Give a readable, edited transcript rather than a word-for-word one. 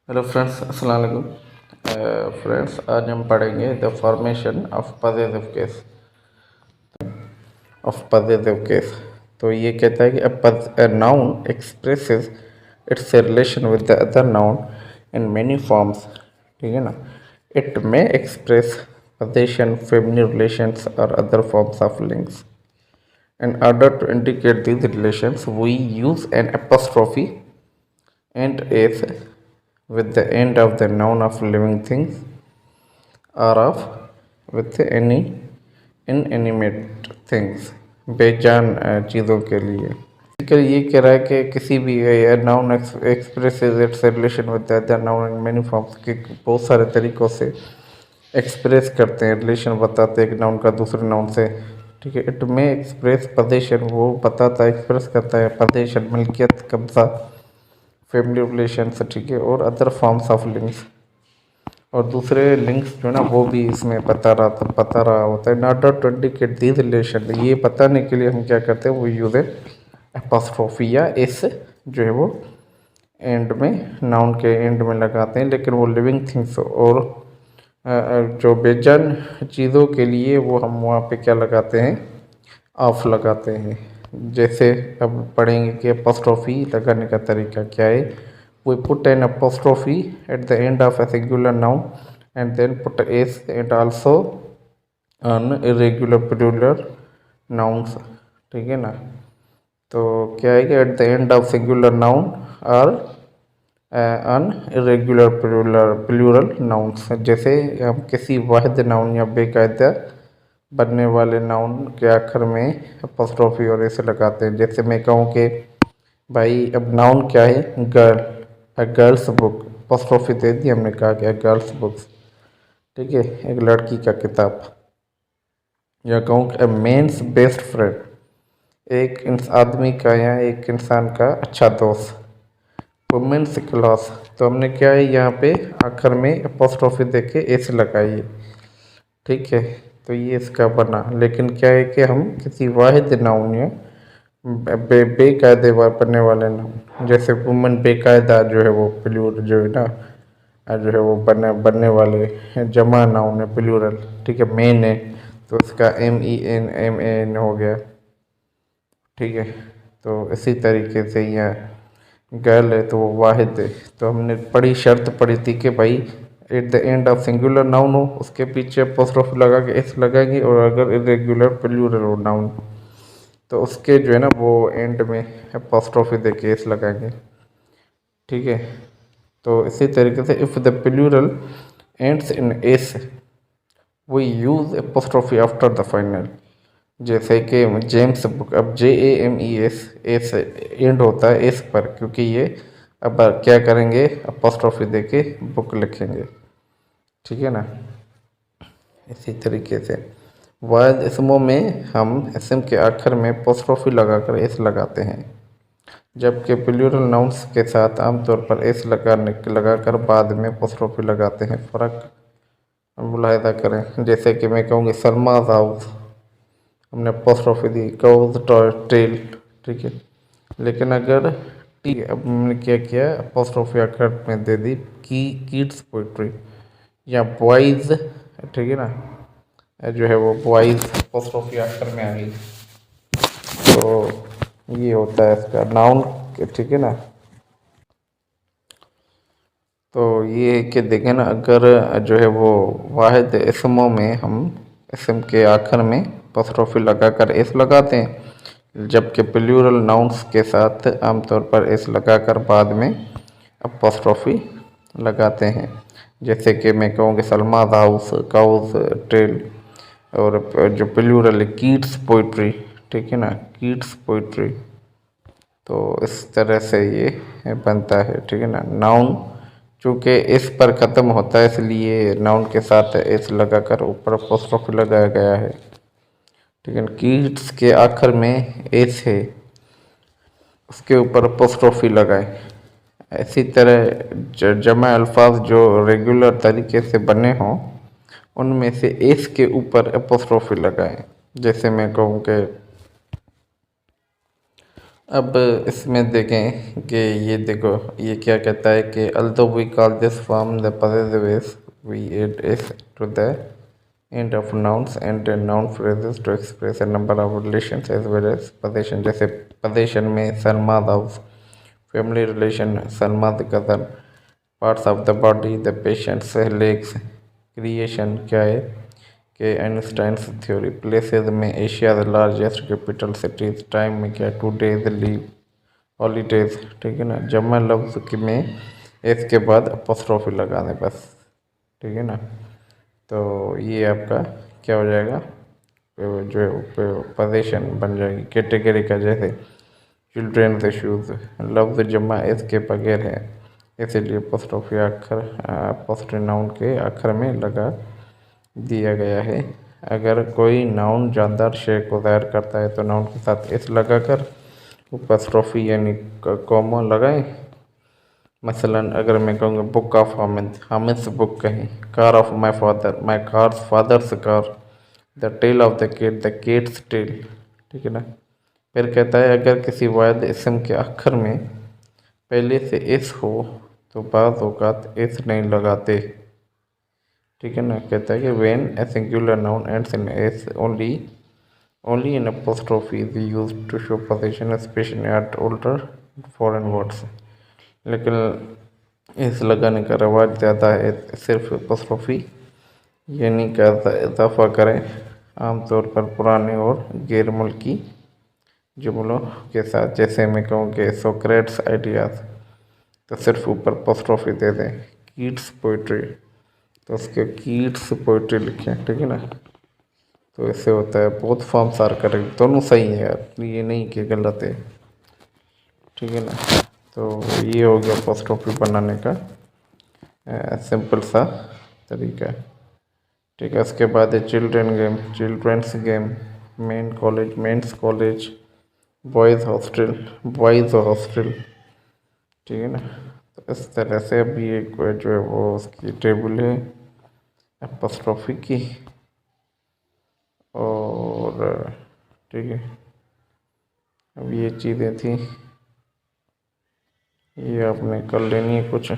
Hello friends, अस्सलाम वालेकुम। Friends, आज हम पढ़ेंगे the formation of positive case तो ये कहता है कि a noun expresses its relation with the other noun in many forms. ठीक है ना। It may express position, family relations और other forms of links. In order to indicate these relations, we use an apostrophe and s with the end of the noun of living things or of with any inanimate things, बेजान चीज़ों के लिए। Basically ये कह रहा है कि किसी भी noun expresses its relation with the other noun in many forms के बहुत सारे तरीक़ों से एक्सप्रेस करते हैं, रिलेशन बताते हैं एक नाउन का दूसरे नाउन से। ठीक है। इट में एक्सप्रेस पोजीशन, वो बताता है, एक्सप्रेस करता है पोजीशन, मिल्कियत, कब्जा, फैमिली रिलेशंस। ठीक है। और अदर फॉर्म्स ऑफ लिंक्स, और दूसरे लिंक्स जो है ना वो भी इसमें बता रहा होता है। Not to indicate these relation, ये बताने के लिए हम क्या करते हैं, वो यूज एपोस्ट्रोफी या एस जो है वो एंड में, नाउन के एंड में लगाते हैं। लेकिन वो लिविंग थिंग्स और जो बेजान चीज़ों के लिए वो हम वहाँ पे क्या लगाते हैं, ऑफ लगाते हैं। जैसे अब पढ़ेंगे कि एपोस्ट्रोफी लगाने का तरीका क्या है। We put an apostrophe at the end of a singular noun and then put s and also on irregular plural nouns. ठीक है ना। तो क्या है कि at the end of singular noun और अन इरेगुलर प्लूरल नाउन्स, जैसे हम किसी वाहिद नाउन या बेकायदा बनने वाले नाउन के आखिर में एपोस्ट्रोफी और ऐसे लगाते हैं। जैसे मैं कहूँ कि भाई अब नाउन क्या है, गर्ल, अ गर्ल्स बुक, एपोस्ट्रोफी दे दी, हमने कहा कि अ गर्ल्स बुक्स। ठीक है, एक लड़की का किताब। या कहूँ कि अ मेन्स बेस्ट फ्रेंड, एक आदमी का या एक इंसान का अच्छा दोस्त। वुमेन्स क्लास, तो हमने क्या है यहाँ पे आखिर में एपोस्ट्रोफी देके एस लगाई है। ठीक है। तो ये इसका बना। लेकिन क्या है कि हम किसी वाहिद नाउन या बेकायदे बनने वाले नाउन, जैसे वुमन बेकायदा जो है वो प्लूर जो है ना, जो है वो बनने वाले जमा नाउन है, प्लूरल। ठीक है। मेन है तो उसका MEN हो गया। ठीक है। तो इसी तरीके से यहाँ गर्ल है तो वो वाहिद है। तो हमने शर्त पढ़ी थी कि भाई eight the end of singular noun हो, उसके पीछे एपोस्ट्रोफी लगा के एस लगाएंगे, और अगर इरेगुलर प्लूरल हो नाउन तो उसके जो है ना वो एंड में एपोस्ट्रोफी दे के एस लगाएंगे। ठीक है। तो इसी तरीके से if the plural ends in s we use apostrophe after the final. जैसे कि जेम्स बुक, अब JAMES एस एंड होता है एस पर, क्योंकि ये अब क्या करेंगे, एपोस्ट्रोफी दे के बुक लिखेंगे। ठीक है ना। इसी तरीके से वाहिद इसमों में हम इसम के आखिर में एपोस्ट्रोफी लगाकर एस लगाते हैं, जबकि प्लूरल नाउन्स के साथ आमतौर पर एस लगाकर बाद में एपोस्ट्रोफी लगाते हैं। फ़र्क मुलाहिदा करें। जैसे कि मैं कहूँगी सलमाज हाउस, हमने एपोस्ट्रोफी दी, काउज टेल। ठीक है। लेकिन अगर ठीक है, अब हमने क्या किया, एपोस्ट्रोफी आखिर में दे दी की किड्स पोइट्री या बॉयज़। ठीक है ना, जो है वो बॉयज़ एपोस्ट्रोफी आखिर में आ गई। तो ये होता है इसका नाउन। ठीक है ना। तो ये है कि देखें ना, अगर जो है वो वाहिद इसमों में हम इसम के आखिर में एपोस्ट्रोफी लगाकर एस लगाते हैं, जबकि प्लूरल नाउन्स के साथ आमतौर पर एस लगाकर बाद में एपोस्ट्रोफी लगाते हैं। जैसे कि मैं कहूँ कि सलमाज हाउस, काउज टेल, और जो प्लूरल है कीट्स पोइट्री। ठीक है ना, कीट्स पोइट्री। तो इस तरह से ये बनता है। ठीक है ना। नाउन चूँकि इस पर ख़त्म होता है, इसलिए नाउन के साथ एस लगाकर ऊपर एपोस्ट्रोफी लगाया गया है। ठीक है। कीट्स के आखिर में एस है, उसके ऊपर एपोस्ट्रोफी लगाए। इसी तरह जमा अल्फाज जो रेगुलर तरीके से बने हों, उनमें से एस के ऊपर एपोस्ट्रोफी लगाएं। जैसे मैं कहूँ कि अब इसमें देखें कि ये देखो ये क्या कहता है कि although we call this form the possessive is we add is to the end of nouns and noun phrases to express a number of relations as well as possession। जैसे possession में Salma's house, family relation Salma's cousin, parts of the body the patient's legs, creation क्या है कि Einstein's theory, places में Asia the largest capital cities, time में क्या two days leave holidays. ठीक है ना, जमा लफ्ज़ में इसके बाद अपोस्ट्रोफी लगा दें बस। ठीक है ना, तो ये आपका क्या हो जाएगा, जो पोजीशन बन जाएगी कैटेगरी का। जैसे चिल्ड्रेन से शूज़, लफ्ज़ जमा इसके बगैर है इसीलिए अपोस्ट्रोफी आखिर अपोस्ट्री नाउन के आखिर में लगा दिया गया है। अगर कोई नाउन जानदार शेय को ज़ाहिर करता है तो नाउन के साथ एस लगाकर अपोस्ट्रोफी यानी कॉमा लगाएं। मसलन अगर मैं कहूँगा book of Hamid, Hamid book कहीं, car of my father, my cars father's car, the tale of the cat's tale. ठीक है ना, फिर कहता है अगर किसी वाहिद इसम के आखिर में पहले से एस हो तो बाज़ औक़ात एस नहीं लगाते। ठीक है ना, कहता है कि when A singular noun ends in S only in apostrophe is used to show possession especially at older foreign words। लेकिन इस लगाने का रवाज ज़्यादा है सिर्फ apostrophe यानी का इजाफा करें आमतौर पर पुराने और गैर मुल्की जुमलों के साथ। जैसे मैं कहूँ कि सोक्रेट्स आइडियाज़ तो सिर्फ ऊपर apostrophe दे दें। कीट्स पोइट्री तो उसके कीट्स पोइट्री लिखें। ठीक है ना, तो ऐसे होता है। बहुत फॉर्म्स आर करेक्ट, दोनों सही है यार, ये नहीं कि गलत है। ठीक है ना, तो ये हो गया अपोस्ट्रोफी बनाने का सिंपल सा तरीका। ठीक है, उसके बाद है children game, children's game, men's college, boys' hostel, boys' hostel. ठीक है ना, तो इस तरह से अभी एक जो है वो उसकी टेबल है अपोस्ट्रोफी की। और ठीक है, अब ये चीज़ें थी, ये आपने कर लेनी है कुछ।